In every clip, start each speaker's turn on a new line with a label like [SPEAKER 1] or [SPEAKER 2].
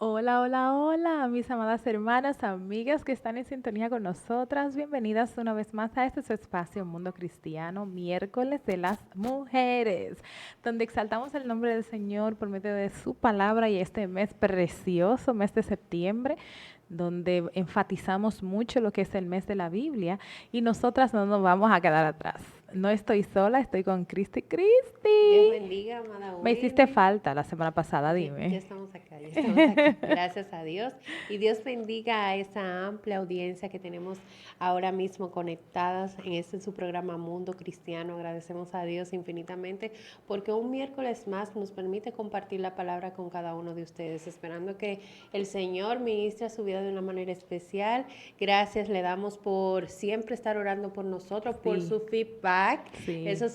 [SPEAKER 1] Hola, hola, hola, mis amadas hermanas, amigas que están en sintonía con nosotras. Bienvenidas una vez más a este su espacio Mundo Cristiano, miércoles de las mujeres, donde exaltamos el nombre del Señor por medio de su palabra y este mes precioso, mes de septiembre, donde enfatizamos mucho lo que es el mes de la Biblia y nosotras no nos vamos a quedar atrás. No estoy sola, estoy con Cristi.
[SPEAKER 2] Dios
[SPEAKER 1] Cristi,
[SPEAKER 2] bendiga, amada
[SPEAKER 1] me hiciste
[SPEAKER 2] Wendy.
[SPEAKER 1] falta la semana pasada,
[SPEAKER 2] Ya
[SPEAKER 1] dime.
[SPEAKER 2] estamos acá, ya estamos aquí. Gracias a Dios. Y Dios bendiga a esa amplia audiencia que tenemos ahora mismo conectadas en este su programa Mundo Cristiano. Agradecemos a Dios infinitamente porque un miércoles más nos permite compartir la palabra con cada uno de ustedes, esperando que el Señor ministre a su vida de una manera especial. Gracias le damos por siempre estar orando por nosotros, por
[SPEAKER 1] Sí,
[SPEAKER 2] su feedback.
[SPEAKER 1] sí.
[SPEAKER 2] Esas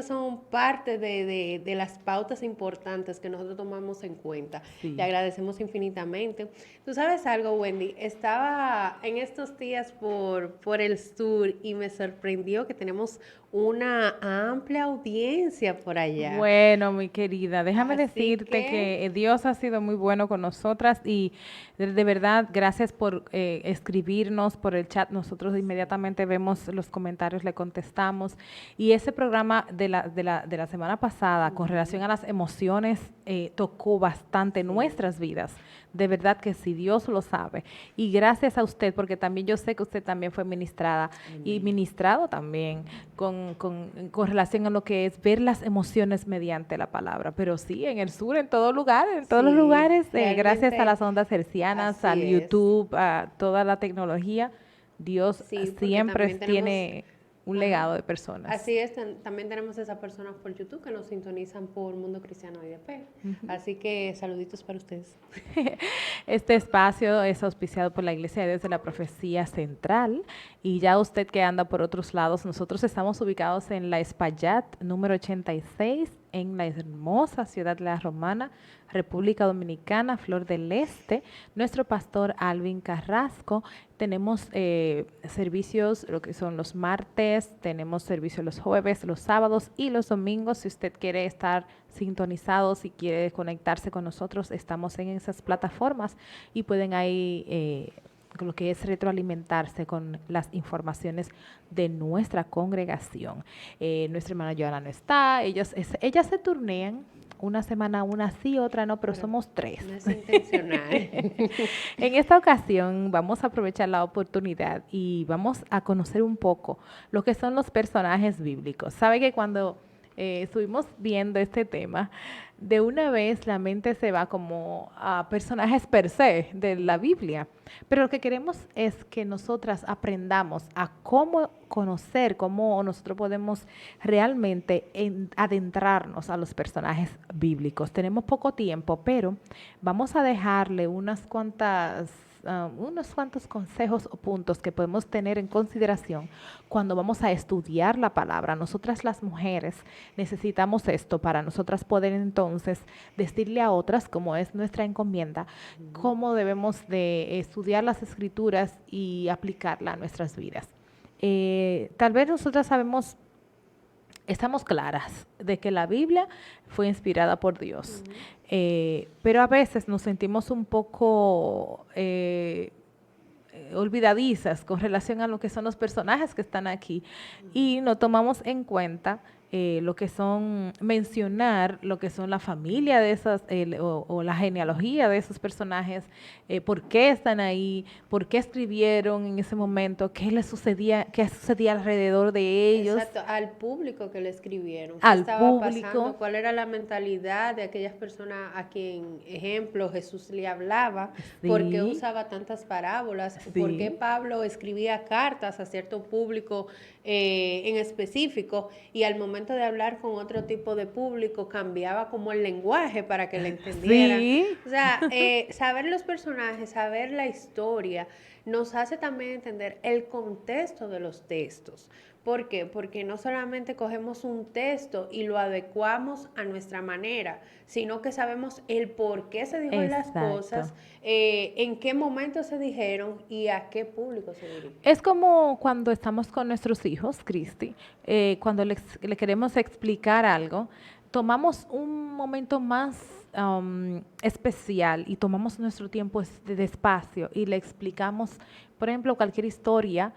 [SPEAKER 2] son parte de las pautas importantes que nosotros tomamos en cuenta. Le
[SPEAKER 1] Sí.
[SPEAKER 2] agradecemos infinitamente. Tú sabes algo, Wendy, estaba en estos días por el sur y me sorprendió que tenemos una amplia audiencia por allá.
[SPEAKER 1] Bueno, mi querida, déjame
[SPEAKER 2] Así
[SPEAKER 1] decirte
[SPEAKER 2] que
[SPEAKER 1] que Dios ha sido muy bueno con nosotras y de verdad, gracias por escribirnos por el chat. Nosotros inmediatamente vemos los comentarios, le contestamos. Y ese programa de la semana pasada con relación a las emociones tocó bastante
[SPEAKER 2] sí,
[SPEAKER 1] nuestras vidas. De verdad que sí, Dios lo sabe. Y gracias a usted, porque también yo sé que usted también fue ministrada y
[SPEAKER 2] amén.
[SPEAKER 1] ministrado también con relación a lo que es ver las emociones mediante la palabra. Pero sí, en el sur, en todo lugar, en todos los
[SPEAKER 2] Sí,
[SPEAKER 1] lugares, gracias a
[SPEAKER 2] realmente
[SPEAKER 1] las ondas hercianas,
[SPEAKER 2] así
[SPEAKER 1] al
[SPEAKER 2] es.
[SPEAKER 1] YouTube, a toda la tecnología, Dios
[SPEAKER 2] Sí, porque
[SPEAKER 1] siempre
[SPEAKER 2] también tenemos,
[SPEAKER 1] tiene un
[SPEAKER 2] ajá,
[SPEAKER 1] legado de personas.
[SPEAKER 2] así es, también tenemos esas personas por YouTube que nos sintonizan por Mundo Cristiano IDP. Así que saluditos para ustedes.
[SPEAKER 1] Este espacio es auspiciado por la Iglesia de Dios de la Profecía Central y ya usted que anda por otros lados, nosotros estamos ubicados en la Espaillat número 86 en la hermosa ciudad de La Romana, República Dominicana, Flor del Este. Nuestro pastor Alvin Carrasco. Tenemos servicios, lo que son los martes, tenemos servicios los jueves, los sábados y los domingos. Si usted quiere estar sintonizado, si quiere conectarse con nosotros, estamos en esas plataformas y pueden ahí lo que es retroalimentarse con las informaciones de nuestra congregación. Nuestra hermana Joana no está, ellas se turnean. Una semana una sí, otra no, pero
[SPEAKER 2] Pero
[SPEAKER 1] somos tres.
[SPEAKER 2] no es intencional.
[SPEAKER 1] En esta ocasión vamos a aprovechar la oportunidad y vamos a conocer un poco lo que son los personajes bíblicos. Sabe que cuando estuvimos viendo este tema, de una vez la mente se va como a personajes per se de la Biblia, pero lo que queremos es que nosotras aprendamos a cómo conocer, cómo nosotros podemos realmente adentrarnos a los personajes bíblicos. Tenemos poco tiempo, pero vamos a dejarle unos cuantos consejos o puntos que podemos tener en consideración cuando vamos a estudiar la palabra. Nosotras las mujeres necesitamos esto para nosotras poder entonces decirle a otras, como es nuestra encomienda, cómo debemos de estudiar las escrituras y aplicarla a nuestras vidas. Tal vez nosotras sabemos, estamos claras de que la Biblia fue inspirada por Dios, pero a veces nos sentimos un poco olvidadizas con relación a lo que son los personajes que están aquí y no tomamos en cuenta lo que son, mencionar lo que son la familia de esas o la genealogía de esos personajes, por qué están ahí, por qué escribieron en ese momento, qué sucedía alrededor de ellos,
[SPEAKER 2] Exacto, al público que le escribieron, qué
[SPEAKER 1] al
[SPEAKER 2] estaba
[SPEAKER 1] público.
[SPEAKER 2] pasando, cuál era la mentalidad de aquellas personas a quien, ejemplo, Jesús le hablaba, por qué
[SPEAKER 1] Sí,
[SPEAKER 2] usaba tantas parábolas, por qué
[SPEAKER 1] sí,
[SPEAKER 2] Pablo escribía cartas a cierto público en específico y al momento de hablar con otro tipo de público cambiaba como el lenguaje para que le entendieran.
[SPEAKER 1] sí,
[SPEAKER 2] O sea, saber los personajes, saber la historia, nos hace también entender el contexto de los textos. ¿Por qué? Porque no solamente cogemos un texto y lo adecuamos a nuestra manera, sino que sabemos el por qué se dijo las
[SPEAKER 1] exacto.
[SPEAKER 2] cosas, en qué momento se dijeron y a qué público se dirige.
[SPEAKER 1] Es como cuando estamos con nuestros hijos, Cristi, cuando le queremos explicar algo, tomamos un momento más especial y tomamos nuestro tiempo de despacio y le explicamos, por ejemplo, cualquier historia,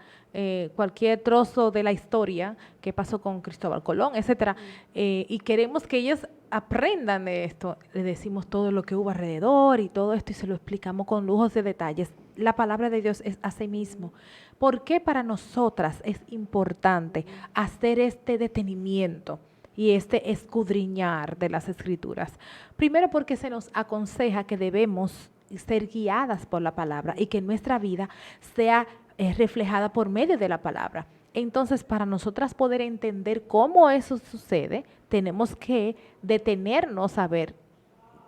[SPEAKER 1] cualquier trozo de la historia que pasó con Cristóbal Colón, etcétera, y queremos que ellos aprendan de esto, le decimos todo lo que hubo alrededor y todo esto y se lo explicamos con lujos de detalles. La palabra de Dios es así mismo. ¿Por qué para nosotras es importante hacer este detenimiento y este escudriñar de las Escrituras? Primero porque se nos aconseja que debemos ser guiadas por la palabra y que nuestra vida sea reflejada por medio de la palabra. Entonces, para nosotras poder entender cómo eso sucede, tenemos que detenernos a ver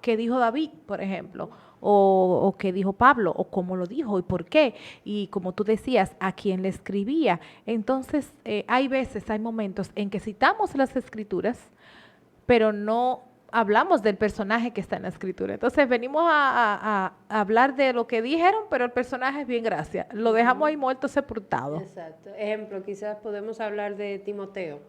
[SPEAKER 1] qué dijo David, por ejemplo, o qué dijo Pablo, o cómo lo dijo y por qué, y como tú decías, a quién le escribía. Entonces, hay veces, hay momentos en que citamos las Escrituras, pero no hablamos del personaje que está en la escritura. Entonces venimos a hablar de lo que dijeron, pero el personaje es bien gracias. Lo dejamos ahí muerto, sepultado.
[SPEAKER 2] Exacto. Ejemplo, quizás podemos hablar de Timoteo,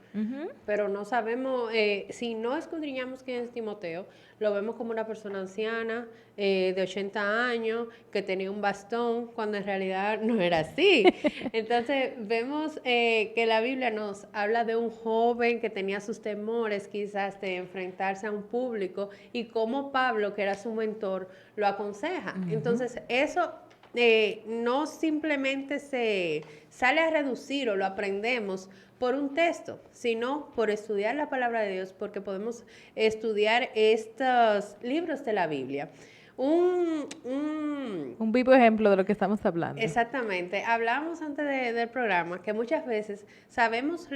[SPEAKER 2] pero no sabemos, si no escudriñamos quién es Timoteo, lo vemos como una persona anciana, de 80 años, que tenía un bastón, cuando en realidad no era así. Entonces vemos que la Biblia nos habla de un joven que tenía sus temores quizás de enfrentarse a un público y cómo Pablo, que era su mentor, lo aconseja. Entonces eso no simplemente se sale a reducir o lo aprendemos por un texto, sino por estudiar la palabra de Dios, porque podemos estudiar estos libros de la Biblia.
[SPEAKER 1] Un vivo ejemplo de lo que estamos hablando.
[SPEAKER 2] Exactamente. Hablamos antes del programa que muchas veces sabemos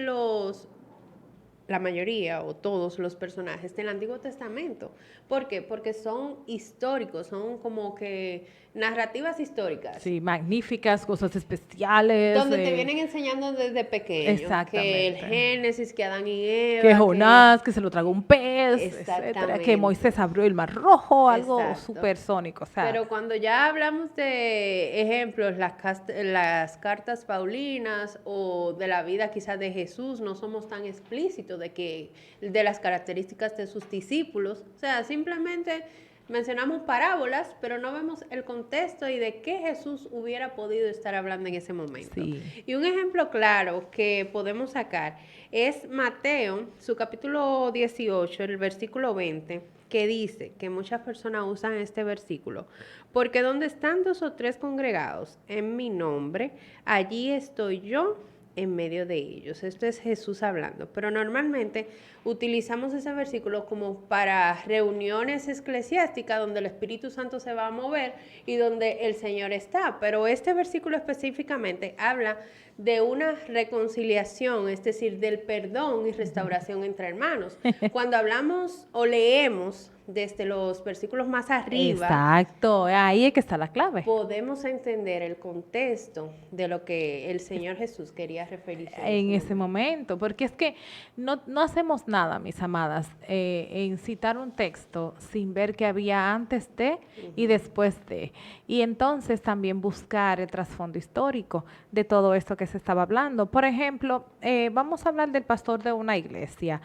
[SPEAKER 2] la mayoría o todos los personajes del Antiguo Testamento. ¿Por qué? Porque son históricos, son como que narrativas históricas.
[SPEAKER 1] Sí, magníficas, cosas especiales.
[SPEAKER 2] Donde te vienen enseñando desde pequeño.
[SPEAKER 1] Exactamente.
[SPEAKER 2] Que el Génesis, que Adán y Eva.
[SPEAKER 1] Que Jonás, que se lo tragó un pez, etcétera. Que Moisés abrió el mar rojo, algo supersónico. O sea.
[SPEAKER 2] Pero cuando ya hablamos de ejemplos, las cartas paulinas o de la vida quizás de Jesús, no somos tan explícitos de las características de sus discípulos. O sea, simplemente mencionamos parábolas, pero no vemos el contexto y de qué Jesús hubiera podido estar hablando en ese momento.
[SPEAKER 1] Sí.
[SPEAKER 2] Y un ejemplo claro que podemos sacar es Mateo, su capítulo 18, el versículo 20, que dice que muchas personas usan este versículo, porque donde están 2 o 3 congregados en mi nombre, allí estoy yo en medio de ellos. Esto es Jesús hablando, pero normalmente utilizamos ese versículo como para reuniones eclesiásticas donde el Espíritu Santo se va a mover y donde el Señor está, pero este versículo específicamente habla de una reconciliación, es decir, del perdón y restauración entre hermanos. Cuando hablamos o leemos desde los versículos más arriba.
[SPEAKER 1] Exacto, ahí es que está la clave.
[SPEAKER 2] Podemos entender el contexto de lo que el Señor Jesús quería referirse
[SPEAKER 1] en ese momento, porque es que no hacemos nada, mis amadas, en citar un texto sin ver que había antes de y después de. Y entonces también buscar el trasfondo histórico de todo esto que se estaba hablando. Por ejemplo, vamos a hablar del pastor de una iglesia.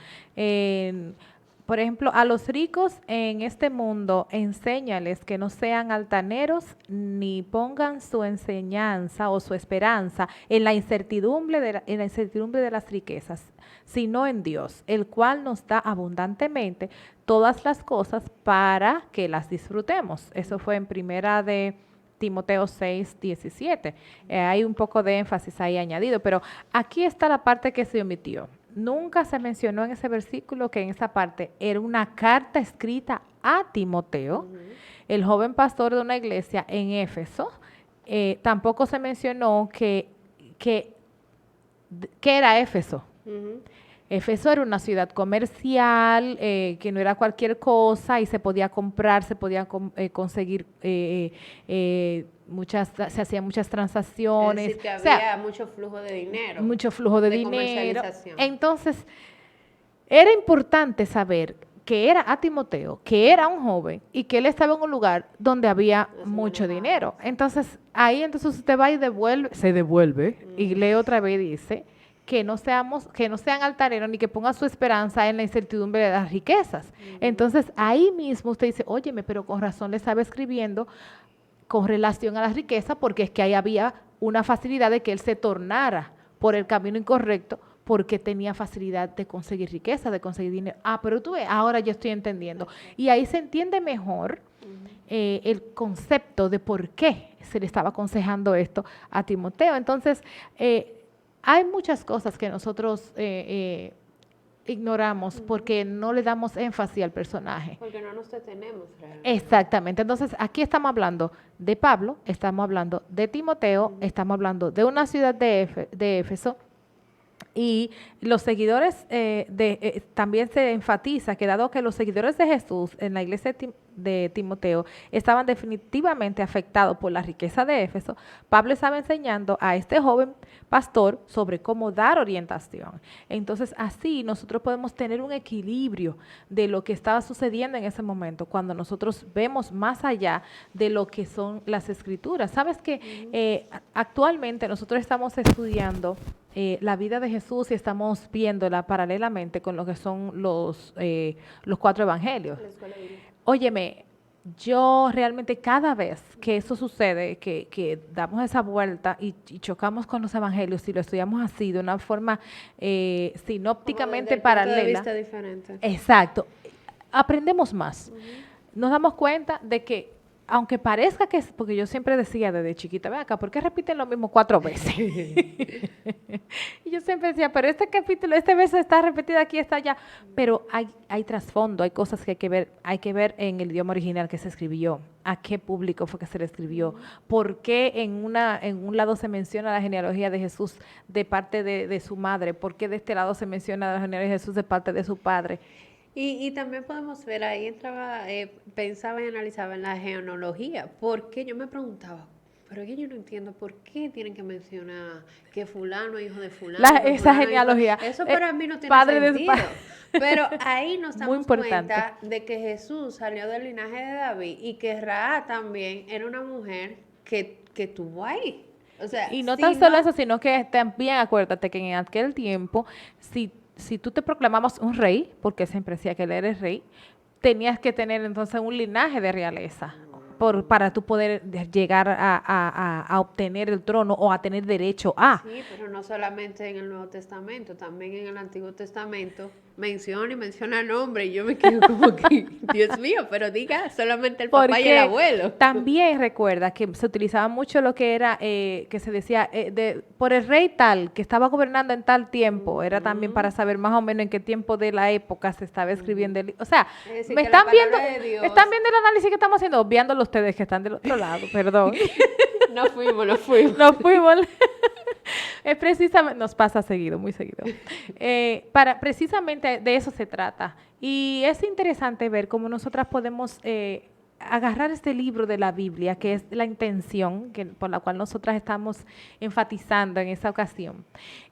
[SPEAKER 1] Por ejemplo, a los ricos en este mundo, enséñales que no sean altaneros ni pongan su enseñanza o su esperanza en la incertidumbre de las riquezas, sino en Dios, el cual nos da abundantemente todas las cosas para que las disfrutemos. Eso fue en primera de Timoteo 6, 17. Hay un poco de énfasis ahí añadido, pero aquí está la parte que se omitió. Nunca se mencionó en ese versículo que en esa parte era una carta escrita a Timoteo, el joven pastor de una iglesia en Éfeso. Tampoco se mencionó que era Éfeso. Éfeso era una ciudad comercial, que no era cualquier cosa y se podía comprar, se podía conseguir se hacían muchas transacciones.
[SPEAKER 2] Es decir, que había mucho flujo de dinero.
[SPEAKER 1] Mucho flujo de dinero. Entonces, era importante saber que era a Timoteo, que era un joven y que él estaba en un lugar donde había mucho dinero. Entonces, ahí entonces usted va y se devuelve y lee otra vez y dice que no sean altaneros ni que pongan su esperanza en la incertidumbre de las riquezas. Entonces, ahí mismo usted dice, óyeme, pero con razón le estaba escribiendo con relación a la riqueza, porque es que ahí había una facilidad de que él se tornara por el camino incorrecto, porque tenía facilidad de conseguir riqueza, de conseguir dinero. Ah, pero tú ves, ahora yo estoy entendiendo. Y ahí se entiende mejor el concepto de por qué se le estaba aconsejando esto a Timoteo. Entonces, hay muchas cosas que nosotros ignoramos porque no le damos énfasis al personaje.
[SPEAKER 2] Porque no nos detenemos realmente.
[SPEAKER 1] Exactamente. Entonces, aquí estamos hablando de Pablo, estamos hablando de Timoteo, estamos hablando de una ciudad de Éfeso, y los seguidores también se enfatiza que dado que los seguidores de Jesús en la iglesia de Timoteo estaban definitivamente afectados por la riqueza de Éfeso, Pablo estaba enseñando a este joven pastor sobre cómo dar orientación. Entonces, así nosotros podemos tener un equilibrio de lo que estaba sucediendo en ese momento, cuando nosotros vemos más allá de lo que son las escrituras. Sabes que actualmente nosotros estamos estudiando la vida de Jesús y estamos viéndola paralelamente con lo que son los 4 evangelios. Óyeme, yo realmente cada vez que eso sucede, que damos esa vuelta y chocamos con los evangelios y lo estudiamos así, de una forma sinópticamente paralela.
[SPEAKER 2] Punto de vista diferente.
[SPEAKER 1] Exacto. Aprendemos más. Nos damos cuenta de que aunque parezca que es, porque yo siempre decía desde chiquita, ve acá, ¿por qué repiten lo mismo 4 veces? Y yo siempre decía, pero este capítulo, este verso está repetido aquí, está allá. Pero hay trasfondo, hay cosas que hay que ver en el idioma original que se escribió, a qué público fue que se le escribió, por qué en un lado se menciona la genealogía de Jesús de parte de su madre, por qué de este lado se menciona la genealogía de Jesús de parte de su padre.
[SPEAKER 2] Y también podemos ver, ahí entraba, pensaba y analizaba en la genealogía, porque yo me preguntaba, pero yo no entiendo por qué tienen que mencionar que fulano es hijo de fulano.
[SPEAKER 1] Esa genealogía.
[SPEAKER 2] Eso para mí no tiene
[SPEAKER 1] padre
[SPEAKER 2] sentido. Pero ahí nos damos
[SPEAKER 1] importante.
[SPEAKER 2] cuenta de que Jesús salió del linaje de David y que Rahab también era una mujer que tuvo ahí. O sea,
[SPEAKER 1] y no tan solo eso, sino que también acuérdate que en aquel tiempo, si tú te proclamabas un rey, porque siempre decía que él era el rey, tenías que tener entonces un linaje de realeza para tú poder llegar a obtener el trono o a tener derecho a.
[SPEAKER 2] Sí, pero no solamente en el Nuevo Testamento, también en el Antiguo Testamento menciona nombre y yo me quedo como que, Dios mío, pero diga solamente el papá y el abuelo.
[SPEAKER 1] También recuerda que se utilizaba mucho lo que era, que se decía, por el rey tal, que estaba gobernando en tal tiempo, era también para saber más o menos en qué tiempo de la época se estaba escribiendo el, o sea, me están viendo el análisis que estamos haciendo, obviándolo ustedes que están del otro lado, perdón.
[SPEAKER 2] Nos fuimos.
[SPEAKER 1] Es precisamente, nos pasa seguido, muy seguido. Precisamente de eso se trata. Y es interesante ver cómo nosotras podemos agarrar este libro de la Biblia, que es la intención por la cual nosotras estamos enfatizando en esta ocasión,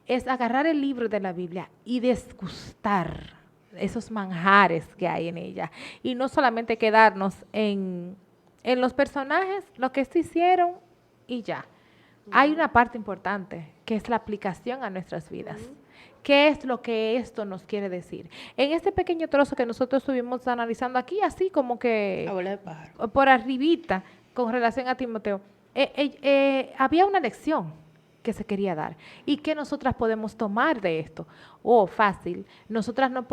[SPEAKER 1] es agarrar el libro de la Biblia y desgustar esos manjares que hay en ella. Y no solamente quedarnos en los personajes, lo que se hicieron y ya. Hay una parte importante, que es la aplicación a nuestras vidas. ¿Qué es lo que esto nos quiere decir? En este pequeño trozo que nosotros estuvimos analizando aquí, así como que por arribita, con relación a Timoteo, había una lección que se quería dar. ¿Y qué nosotras podemos tomar de esto? Fácil. Nosotras no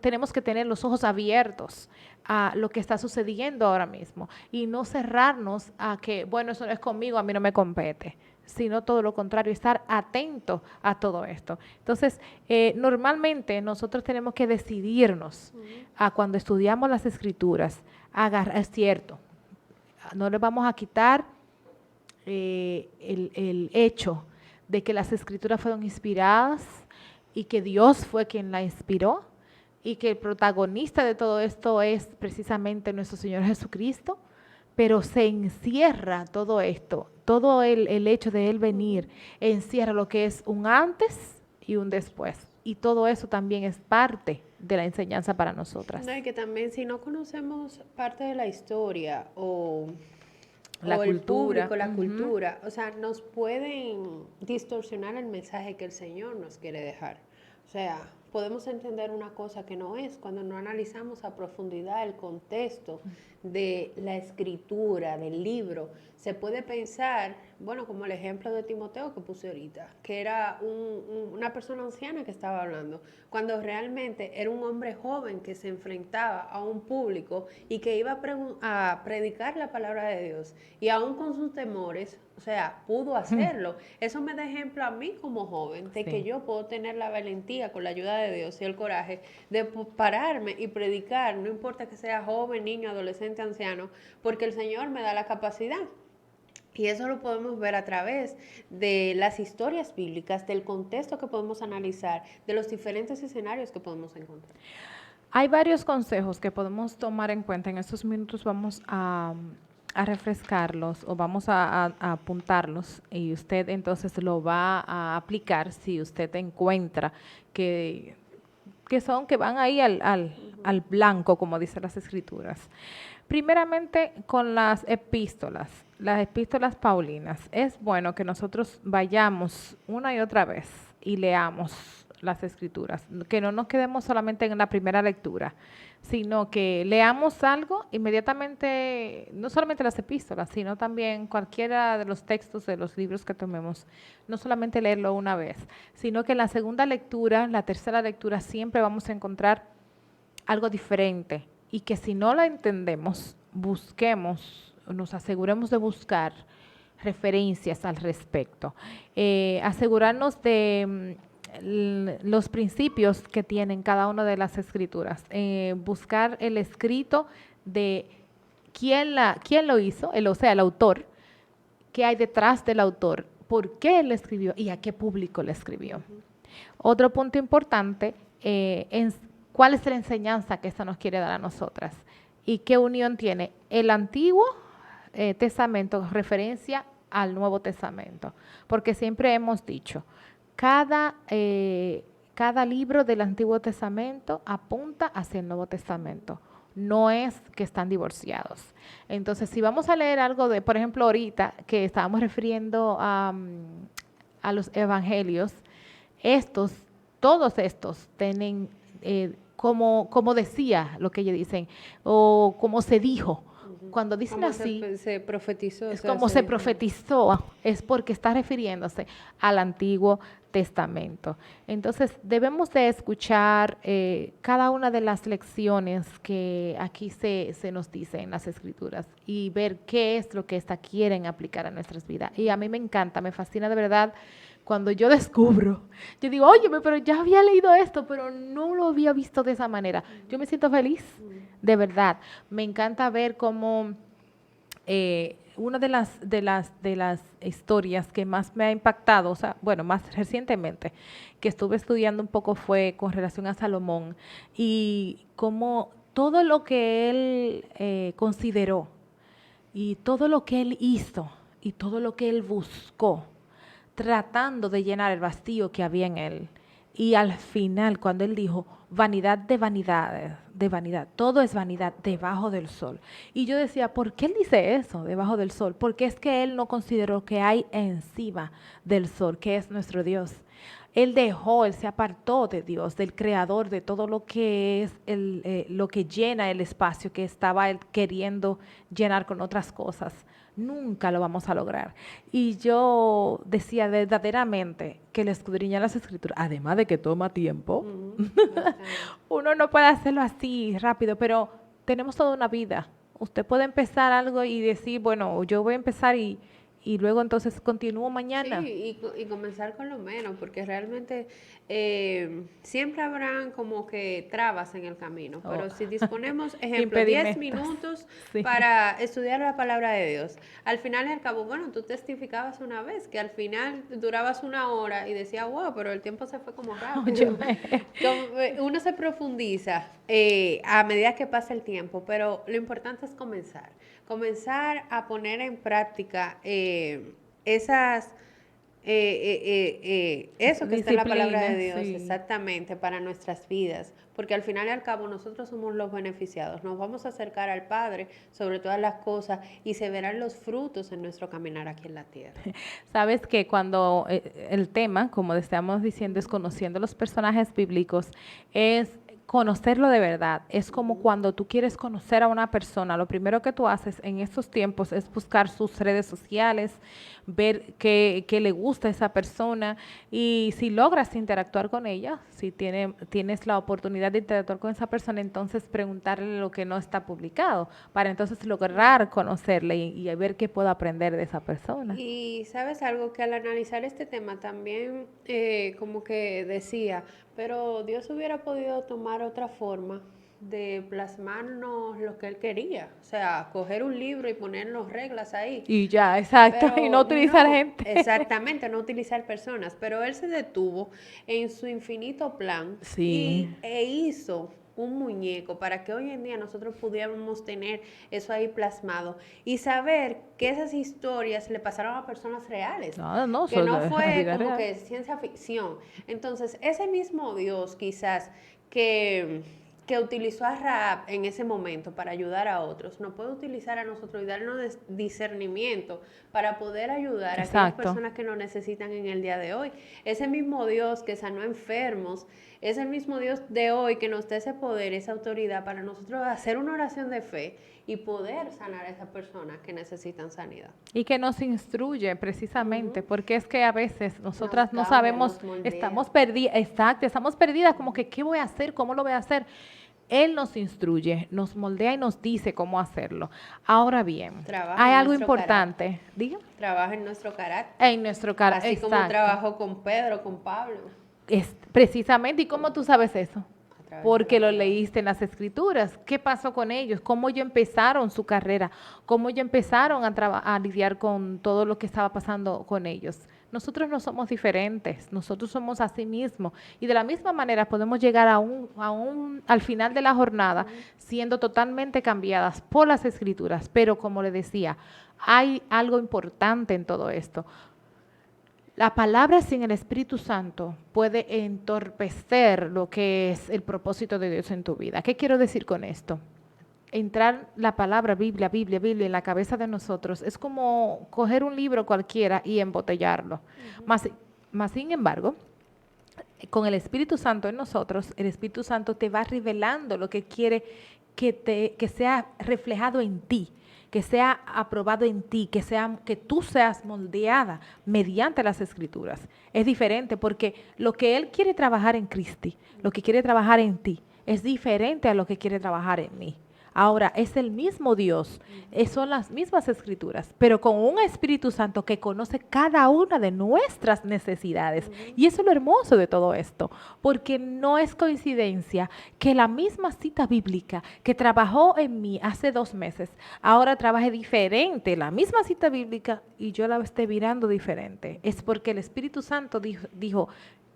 [SPEAKER 1] tenemos que tener los ojos abiertos a lo que está sucediendo ahora mismo y no cerrarnos a que, bueno, eso no es conmigo, a mí no me compete, sino todo lo contrario, estar atento a todo esto. Entonces, normalmente nosotros tenemos que decidirnos a cuando estudiamos las escrituras, es cierto, no le vamos a quitar el hecho de que las escrituras fueron inspiradas y que Dios fue quien la inspiró y que el protagonista de todo esto es precisamente nuestro Señor Jesucristo, pero se encierra todo esto, todo el hecho de Él venir, encierra lo que es un antes y un después. Y todo eso también es parte de la enseñanza para nosotras.
[SPEAKER 2] No, y que también si no conocemos parte de la historia o
[SPEAKER 1] La
[SPEAKER 2] o el
[SPEAKER 1] cultura.
[SPEAKER 2] público, la cultura, o sea, nos pueden distorsionar el mensaje que el Señor nos quiere dejar. O sea, podemos entender una cosa que no es cuando no analizamos a profundidad el contexto de la escritura, del libro. Se puede pensar, bueno, como el ejemplo de Timoteo que puse ahorita, que era una persona anciana que estaba hablando, cuando realmente era un hombre joven que se enfrentaba a un público y que iba a predicar la palabra de Dios. Y aún con sus temores, o sea, pudo hacerlo. Eso me da ejemplo a mí como joven, de que
[SPEAKER 1] Sí.
[SPEAKER 2] yo puedo tener la valentía con la ayuda de Dios y el coraje de pararme y predicar, no importa que sea joven, niño, adolescente, anciano, porque el Señor me da la capacidad. Y eso lo podemos ver a través de las historias bíblicas, del contexto que podemos analizar, de los diferentes escenarios que podemos encontrar.
[SPEAKER 1] Hay varios consejos que podemos tomar en cuenta. En estos minutos vamos a refrescarlos o vamos a apuntarlos y usted entonces lo va a aplicar si usted encuentra que, que van ahí al blanco, como dicen las escrituras. Primeramente, con las epístolas paulinas. Es bueno que nosotros vayamos una y otra vez y leamos las escrituras, que no nos quedemos solamente en la primera lectura, sino que leamos algo inmediatamente, no solamente las epístolas, sino también cualquiera de los textos de los libros que tomemos, no solamente leerlo una vez, sino que en la segunda lectura, la tercera lectura, siempre vamos a encontrar algo diferente y que si no la entendemos, busquemos, nos aseguremos de buscar referencias al respecto. Asegurarnos de los principios que tienen cada una de las escrituras. Buscar el escrito de quién lo hizo, o sea, el autor, qué hay detrás del autor, por qué él escribió y a qué público le escribió. Otro punto importante es cuál es la enseñanza que esta nos quiere dar a nosotras y qué unión tiene el Antiguo Testamento referencia al Nuevo Testamento. Porque siempre hemos dicho, cada libro del Antiguo Testamento apunta hacia el Nuevo Testamento. No es que están divorciados. Entonces, si vamos a leer algo de, por ejemplo, ahorita que estábamos refiriendo a los evangelios, estos, todos estos tienen, como decía lo que ellos dicen, o como se dijo. Cuando dicen
[SPEAKER 2] Como
[SPEAKER 1] así,
[SPEAKER 2] se profetizó, o
[SPEAKER 1] es
[SPEAKER 2] sea,
[SPEAKER 1] como
[SPEAKER 2] se
[SPEAKER 1] se
[SPEAKER 2] dijo.
[SPEAKER 1] profetizó, es porque está refiriéndose al Antiguo Testamento. Entonces, debemos de escuchar cada una de las lecciones que aquí se nos dice en las Escrituras y ver qué es lo que esta quieren aplicar a nuestras vidas. Y a mí me encanta, me fascina de verdad cuando yo descubro, yo digo, óyeme, pero ya había leído esto, pero no lo había visto de esa manera. Yo me siento feliz, de verdad. Me encanta ver cómo una de las historias que más me ha impactado, o sea, bueno, más recientemente, que estuve estudiando un poco fue con relación a Salomón y cómo todo lo que él consideró y todo lo que él hizo y todo lo que él buscó, tratando de llenar el vacío que había en él. Y al final, cuando él dijo, vanidad de vanidades, de vanidad, todo es vanidad debajo del sol. Y yo decía, ¿por qué él dice eso, debajo del sol? Porque es que él no consideró que hay encima del sol, que es nuestro Dios. Él se apartó de Dios, del creador, de todo lo que es lo que llena el espacio que estaba él queriendo llenar con otras cosas. Nunca lo vamos a lograr. Y yo decía verdaderamente que el escudriñar las escrituras, además de que toma tiempo,
[SPEAKER 2] Bastante.
[SPEAKER 1] uno no puede hacerlo así rápido, pero tenemos toda una vida. Usted puede empezar algo y decir, bueno, yo voy a empezar y luego entonces continúo
[SPEAKER 2] Sí,
[SPEAKER 1] mañana.
[SPEAKER 2] y comenzar con lo menos, porque realmente siempre habrán como que trabas en el camino,
[SPEAKER 1] Oh,
[SPEAKER 2] pero si disponemos, ejemplo, 10
[SPEAKER 1] impedimentos.
[SPEAKER 2] minutos
[SPEAKER 1] Sí.
[SPEAKER 2] para estudiar la palabra de Dios, al final y al cabo, bueno, tú testificabas una vez que al final durabas una hora y decías, wow, pero el tiempo se fue como rápido.
[SPEAKER 1] Óyeme.
[SPEAKER 2] Uno se profundiza a medida que pasa el tiempo, pero lo importante es comenzar a poner en práctica esas eso que está en la palabra de
[SPEAKER 1] Disciplina,
[SPEAKER 2] Dios,
[SPEAKER 1] sí.
[SPEAKER 2] exactamente, para nuestras vidas, porque al final y al cabo nosotros somos los beneficiados, nos vamos a acercar al Padre sobre todas las cosas y se verán los frutos en nuestro caminar aquí en la tierra.
[SPEAKER 1] Sabes que cuando el tema, como estamos diciendo, es conociendo los personajes bíblicos, es conocerlo de verdad. Es como cuando tú quieres conocer a una persona, lo primero que tú haces en estos tiempos es buscar sus redes sociales, ver qué le gusta a esa persona y si logras interactuar con ella, si tienes la oportunidad de interactuar con esa persona, entonces preguntarle lo que no está publicado, para entonces lograr conocerle y ver qué puedo aprender de esa persona.
[SPEAKER 2] Y sabes algo que al analizar este tema también como que decía, pero Dios hubiera podido tomar otra forma de plasmarnos lo que Él quería, o sea, coger un libro y ponernos reglas ahí.
[SPEAKER 1] Y ya, exacto, y no
[SPEAKER 2] Pero
[SPEAKER 1] utilizar
[SPEAKER 2] no,
[SPEAKER 1] gente.
[SPEAKER 2] exactamente, no utilizar personas, pero Él se detuvo en su infinito plan
[SPEAKER 1] Sí,
[SPEAKER 2] e hizo un muñeco para que hoy en día nosotros pudiéramos tener eso ahí plasmado y saber que esas historias le pasaron a personas reales,
[SPEAKER 1] no, no,
[SPEAKER 2] que
[SPEAKER 1] eso
[SPEAKER 2] no
[SPEAKER 1] de la
[SPEAKER 2] fue
[SPEAKER 1] vida
[SPEAKER 2] como
[SPEAKER 1] real.
[SPEAKER 2] que ciencia ficción. Entonces, ese mismo Dios quizás que, que utilizó a Raab en ese momento para ayudar a otros, nos puede utilizar a nosotros y darnos discernimiento para poder ayudar a aquellas
[SPEAKER 1] Exacto.
[SPEAKER 2] personas que nos necesitan en el día de hoy. Ese mismo Dios que sanó enfermos, es el mismo Dios de hoy que nos da ese poder, esa autoridad para nosotros hacer una oración de fe y poder sanar a esas personas que necesitan sanidad.
[SPEAKER 1] Y que nos instruye precisamente,
[SPEAKER 2] Ujú.
[SPEAKER 1] porque es que a veces
[SPEAKER 2] Nos
[SPEAKER 1] nosotras no
[SPEAKER 2] cambia,
[SPEAKER 1] sabemos,
[SPEAKER 2] nos moldea.
[SPEAKER 1] estamos perdidas, exacto, estamos perdidas, como que qué voy a hacer, cómo lo voy a hacer. Él nos instruye, nos moldea y nos dice cómo hacerlo. Ahora bien,
[SPEAKER 2] Trabaja
[SPEAKER 1] hay
[SPEAKER 2] en
[SPEAKER 1] algo
[SPEAKER 2] nuestro carácter.
[SPEAKER 1] importante, diga,
[SPEAKER 2] Trabaja en nuestro carácter.
[SPEAKER 1] en nuestro caso,
[SPEAKER 2] Así como
[SPEAKER 1] exacto.
[SPEAKER 2] trabajó con Pedro, con Pablo,
[SPEAKER 1] Es precisamente, ¿y cómo tú sabes eso?
[SPEAKER 2] a través de
[SPEAKER 1] Porque
[SPEAKER 2] la
[SPEAKER 1] lo
[SPEAKER 2] palabra.
[SPEAKER 1] leíste en las escrituras. ¿Qué pasó con ellos? ¿Cómo ellos empezaron su carrera? ¿Cómo ellos empezaron a lidiar con todo lo que estaba pasando con ellos? Nosotros no somos diferentes, nosotros somos así mismos. Y de la misma manera podemos llegar al final de la jornada siendo totalmente cambiadas por las escrituras. Pero como le decía, hay algo importante en todo esto. La palabra sin el Espíritu Santo puede entorpecer lo que es el propósito de Dios en tu vida. ¿Qué quiero decir con esto? Entrar la palabra Biblia, Biblia, Biblia en la cabeza de nosotros es como coger un libro cualquiera y embotellarlo. Más, más sin embargo, con el Espíritu Santo en nosotros, el Espíritu Santo te va revelando lo que quiere que sea reflejado en ti, que sea aprobado en ti, que tú seas moldeada mediante las escrituras. Es diferente porque lo que Él quiere trabajar en Cristi, lo que quiere trabajar en ti, es diferente a lo que quiere trabajar en mí. Ahora, es el mismo Dios, son las mismas escrituras, pero con un Espíritu Santo que conoce cada una de nuestras necesidades. Y eso es lo hermoso de todo esto, porque no es coincidencia que la misma cita bíblica que trabajó en mí hace 2 meses, ahora trabaje diferente, la misma cita bíblica, y yo la esté mirando diferente. Es porque el Espíritu Santo dijo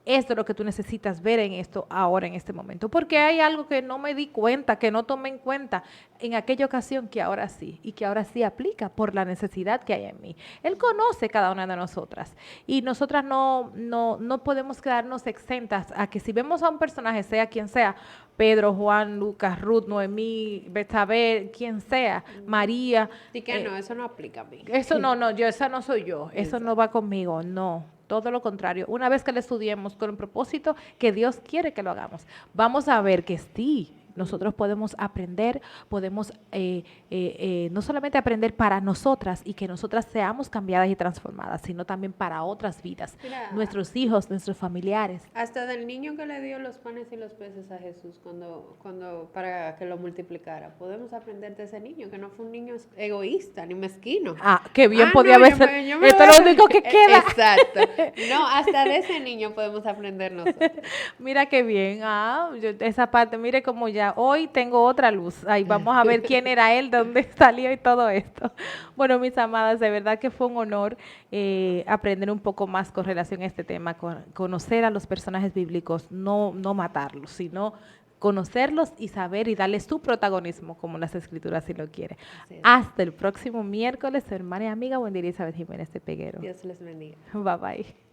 [SPEAKER 1] esto es lo que tú necesitas ver en esto ahora, en este momento. Porque hay algo que no me di cuenta, que no tomé en cuenta en aquella ocasión que ahora sí, y que ahora sí aplica por la necesidad que hay en mí. Él conoce cada una de nosotras y nosotras no podemos quedarnos exentas a que si vemos a un personaje, sea quien sea, Pedro, Juan, Lucas, Ruth, Noemí, Betsabé, quien sea, María,
[SPEAKER 2] Así que no, eso no aplica a mí.
[SPEAKER 1] eso esa no soy yo, eso no
[SPEAKER 2] Exacto.
[SPEAKER 1] va conmigo, no, todo lo contrario. Una vez que lo estudiemos con el propósito que Dios quiere que lo hagamos, vamos a ver que sí, nosotros podemos aprender, podemos no solamente aprender para nosotras y que nosotras seamos cambiadas y transformadas, sino también para otras vidas,
[SPEAKER 2] Mira,
[SPEAKER 1] nuestros hijos, nuestros familiares.
[SPEAKER 2] hasta del niño que le dio los panes y los peces a Jesús para que lo multiplicara. Podemos aprender de ese niño, que no fue un niño egoísta ni mezquino.
[SPEAKER 1] Ah, qué bien
[SPEAKER 2] Ah,
[SPEAKER 1] podía
[SPEAKER 2] no,
[SPEAKER 1] haber ser.
[SPEAKER 2] yo me lo
[SPEAKER 1] Esto
[SPEAKER 2] voy
[SPEAKER 1] es
[SPEAKER 2] a
[SPEAKER 1] lo único que queda.
[SPEAKER 2] Exacto. No, hasta de ese niño podemos aprender nosotros.
[SPEAKER 1] Mira qué bien, esa parte, mire como ya, hoy tengo otra luz, ahí vamos a ver quién era él, de dónde salió y todo esto. Bueno, mis amadas, de verdad que fue un honor aprender un poco más con relación a este tema, conocer a los personajes bíblicos, no matarlos, sino conocerlos y saber y darle su protagonismo como las escrituras si lo quiere.
[SPEAKER 2] Así es.
[SPEAKER 1] Hasta el próximo miércoles, su hermana y amiga Wendy Elizabeth Jiménez de Peguero.
[SPEAKER 2] Dios les bendiga.
[SPEAKER 1] Bye bye.